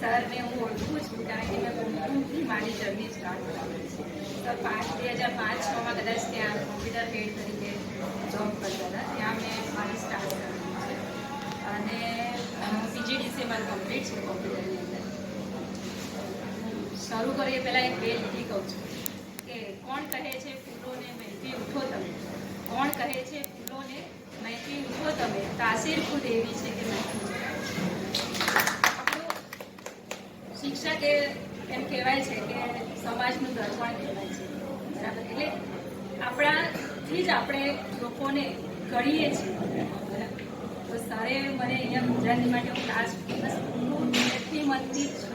સરને હું ઓળખું છું, કારણ કે મેં કુમકુમથી મારી જર્ની સ્ટાર્ટ કરાવી છે. સર 2005-6માં કદાચ ત્યાં કોમ્પ્યુટર હેડ તરીકે જોબ કરતા હતા, ત્યાં મેં મારી સ્ટાર્ટ કરેલી છે. અને પીજીડીસી મારું કમ્પ્લીટ છે કોમ્પ્યુટરની અંદર. શરૂ કરીએ પહેલાં એક બે લીટી કહું છું કે કોણ કહે છે ફૂલોને મહેકી ઉઠો તમે, કોણ કહે છે ફૂલોને મહેકી ઉઠો તમે, તાસીર ખુદ એવી છે કે શિક્ષક એમ કહેવાય છે કે સમાજનું દર્પણ કહેવાય છે, બરાબર. એટલે આપણાથી જ આપણે લોકોને ઘડીએ છીએ, બરાબર. તો સરે મને અહીંયા ગુજરાતી માટે હું ક્લાસ દિલથી મનથી જ છું,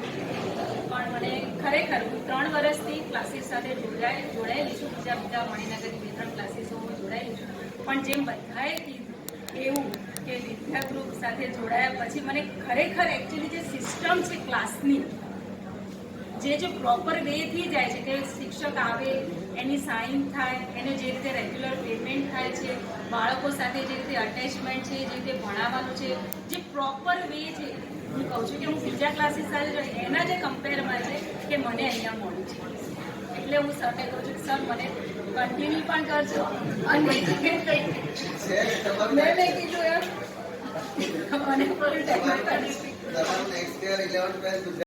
પણ મને ખરેખર હું 3 વર્ષથી ક્લાસીસ સાથે જોડાયેલી છું. બીજા મણિનગરની 2-3 ક્લાસીસો હું જોડાયેલી છું. પણ જેમ બધાએ કીધું એવું કે વિદ્યા ગ્રુપ સાથે જોડાયા પછી મને ખરેખર એકચ્યુઅલી જે સિસ્ટમ છે ક્લાસની, જે પ્રોપર વેથી જાય છે કે શિક્ષક આવે, એની સાઇન થાય, એને જે રીતે રેગ્યુલર પેમેન્ટ થાય છે, બાળકો સાથે જે રીતે અટેચમેન્ટ છે, જે રીતે ભણાવવાનું છે, જે પ્રોપર વે છે, હું કહું છું કે હું બીજા ક્લાસીસ સાથે એના જે કમ્પેરમાં છે કે મને અહીંયા મળ્યું છે. એટલે હું સરને કહું છું કે સર મને કન્ટિન્યુ પણ કરજો. અને મેં કીધું એમ મને